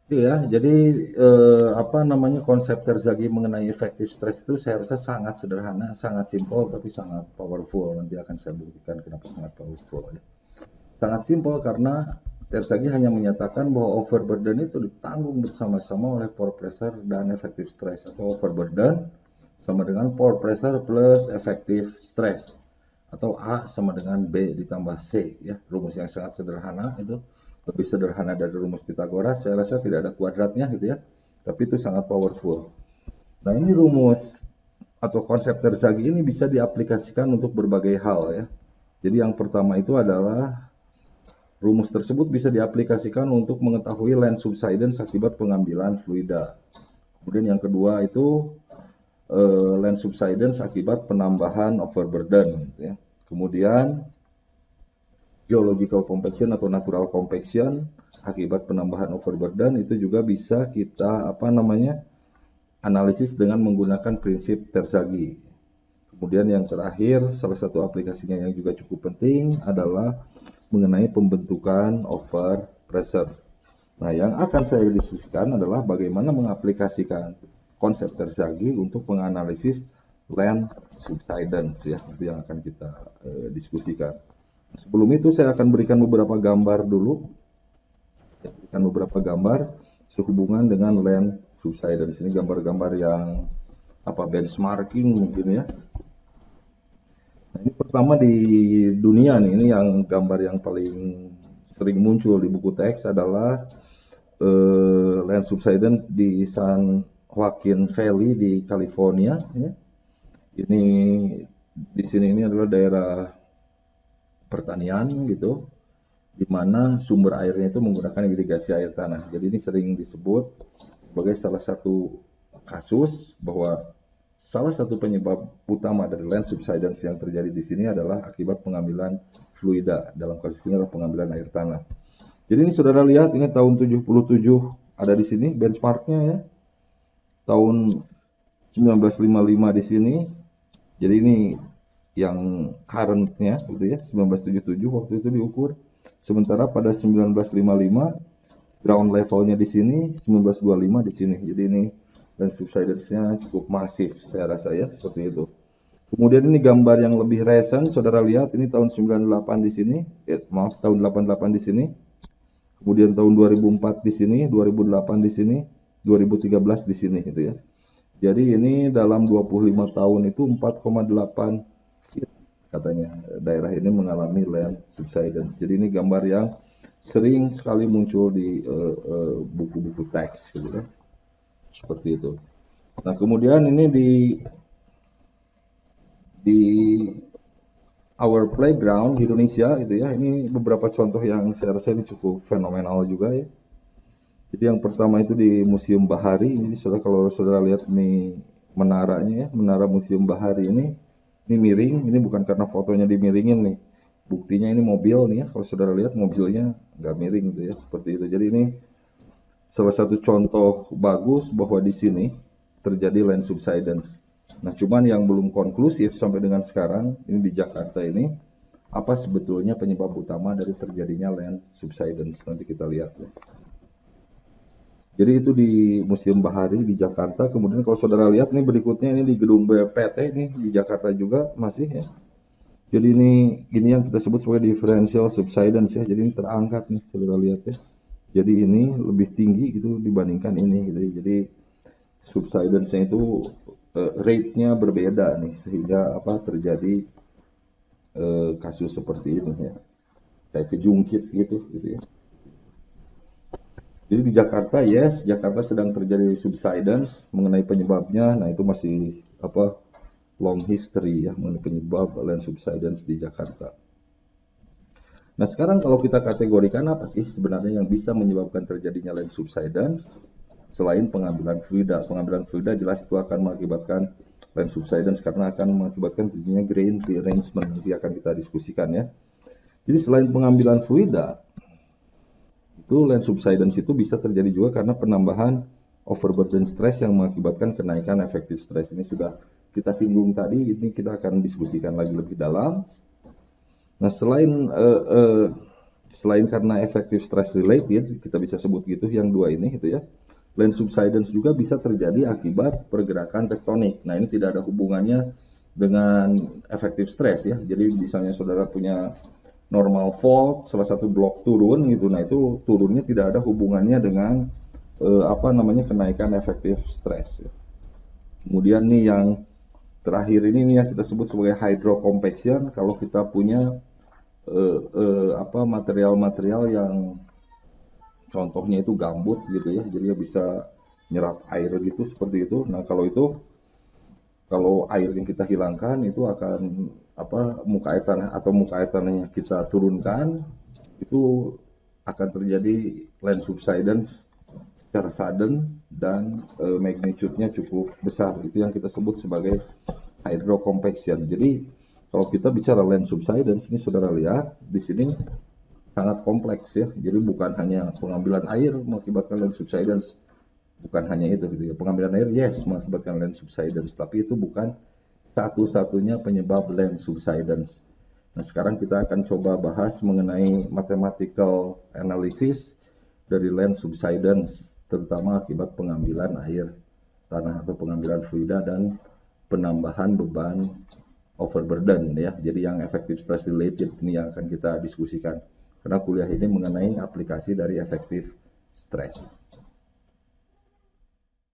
Iya, jadi apa namanya konsep Terzaghi mengenai efektif stres itu saya rasa sangat sederhana, sangat simpel, tapi sangat powerful. Nanti akan saya buktikan kenapa sangat powerful ya. Sangat simpel karena Terzaghi hanya menyatakan bahwa overburden itu ditanggung bersama-sama oleh pore pressure dan efektif stres, atau overburden sama dengan pore pressure plus efektif stres, atau A sama dengan B ditambah C ya. Rumus yang sangat sederhana itu, lebih sederhana dari rumus Pitagoras. Saya rasa tidak ada kuadratnya gitu ya, tapi itu sangat powerful. Nah, ini rumus atau konsep Terzaghi ini bisa diaplikasikan untuk berbagai hal ya. Jadi yang pertama itu adalah rumus tersebut bisa diaplikasikan untuk mengetahui land subsidence akibat pengambilan fluida. Kemudian yang kedua itu land subsidence akibat penambahan overburden gitu ya. Kemudian geological compaction atau natural compaction akibat penambahan overburden itu juga bisa kita apa namanya analisis dengan menggunakan prinsip Terzaghi. Kemudian yang terakhir, salah satu aplikasinya yang juga cukup penting adalah mengenai pembentukan over pressure. Nah, yang akan saya diskusikan adalah bagaimana mengaplikasikan konsep Terzaghi untuk menganalisis land subsidence ya, itu yang akan kita diskusikan. Sebelum itu saya akan berikan beberapa gambar dulu, berikan beberapa gambar sehubungan dengan land subsidence. Ini gambar-gambar yang apa benchmarking mungkin ya. Nah, ini pertama di dunia nih, ini yang gambar yang paling sering muncul di buku teks adalah land subsidence di San Joaquin Valley di California. Ya. Ini di sini ini adalah daerah pertanian gitu, di mana sumber airnya itu menggunakan irigasi air tanah. Jadi ini sering disebut sebagai salah satu kasus bahwa salah satu penyebab utama dari land subsidence yang terjadi di sini adalah akibat pengambilan fluida. Dalam kasus ini adalah pengambilan air tanah. Jadi ini saudara lihat, ini tahun 77 ada di sini benchmarknya ya. Tahun 1955 di sini. Jadi ini yang currentnya gitu ya, 1977 waktu itu diukur. Sementara pada 1955 ground levelnya di sini, 1925 di sini. Jadi ini dan subsidence-nya cukup masif saya rasa ya, seperti itu. Kemudian ini gambar yang lebih recent, saudara lihat ini tahun 98 di sini, maaf tahun 88 di sini. Kemudian tahun 2004 di sini, 2008 di sini, 2013 di sini gitu ya. Jadi ini dalam 25 tahun itu 4,8 katanya daerah ini mengalami land subsidence. Jadi ini gambar yang sering sekali muncul di buku-buku teks gitu kan. Seperti itu. Nah, kemudian ini di our playground di Indonesia gitu ya. Ini beberapa contoh yang saya rasa ini cukup fenomenal juga ya. Jadi yang pertama itu di Museum Bahari. Ini saudara, kalau saudara lihat ini menaranya ya, menara Museum Bahari ini miring. Ini bukan karena fotonya dimiringin nih. Buktinya ini mobil nih ya. Kalau saudara lihat mobilnya nggak miring gitu ya, seperti itu. Jadi ini salah satu contoh bagus bahwa di sini terjadi land subsidence. Nah, cuman yang belum konklusif sampai dengan sekarang ini di Jakarta ini apa sebetulnya penyebab utama dari terjadinya land subsidence? Nanti kita lihat ya. Jadi itu di Museum Bahari di Jakarta. Kemudian kalau saudara lihat nih berikutnya ini di gedung BPT ini di Jakarta juga masih ya. Jadi ini yang kita sebut sebagai differential subsidence ya. Jadi ini terangkat nih saudara lihat ya. Jadi ini lebih tinggi gitu dibandingkan ini gitu. Jadi subsidence-nya itu rate-nya berbeda nih sehingga apa terjadi kasus seperti ini ya. Kayak kejungkit gitu ya. Jadi di Jakarta, yes, Jakarta sedang terjadi subsidence mengenai penyebabnya. Nah, itu masih apa long history ya mengenai penyebab land subsidence di Jakarta. Nah, sekarang kalau kita kategorikan apa sih sebenarnya yang bisa menyebabkan terjadinya land subsidence selain pengambilan fluida. Pengambilan fluida jelas itu akan mengakibatkan land subsidence karena akan mengakibatkan terjadinya grain rearrangement. Nanti akan kita diskusikan ya. Jadi selain pengambilan fluida, itu land subsidence itu bisa terjadi juga karena penambahan overburden stress yang mengakibatkan kenaikan efektif stress. Ini sudah kita singgung tadi, ini kita akan diskusikan lagi lebih dalam. Nah, selain Selain karena effective stress related, kita bisa sebut gitu yang dua ini gitu ya. Land subsidence juga bisa terjadi akibat pergerakan tektonik. Nah, ini tidak ada hubungannya dengan effective stress ya. Jadi misalnya saudara punya normal fault, salah satu blok turun gitu. Nah, itu turunnya tidak ada hubungannya dengan kenaikan effective stress ya. Kemudian nih yang terakhir ini nih yang kita sebut sebagai hydrocompaction. Kalau kita punya material-material yang contohnya itu gambut gitu ya, jadi dia bisa nyerap air gitu seperti itu. Nah, kalau air yang kita hilangkan itu akan muka air tanah atau muka air tanahnya kita turunkan, itu akan terjadi land subsidence secara sudden dan magnitude-nya cukup besar. Itu yang kita sebut sebagai hydrocompaction. Jadi kalau kita bicara land subsidence, ini saudara lihat di sini sangat kompleks ya. Jadi bukan hanya pengambilan air mengakibatkan land subsidence, bukan hanya itu gitu ya. Pengambilan air yes mengakibatkan land subsidence, tapi itu bukan satu-satunya penyebab land subsidence. Nah, sekarang kita akan coba bahas mengenai mathematical analysis dari land subsidence, terutama akibat pengambilan air tanah atau pengambilan fluida dan penambahan beban overburden ya. Jadi yang effective stress related ini yang akan kita diskusikan. Karena kuliah ini mengenai aplikasi dari effective stress.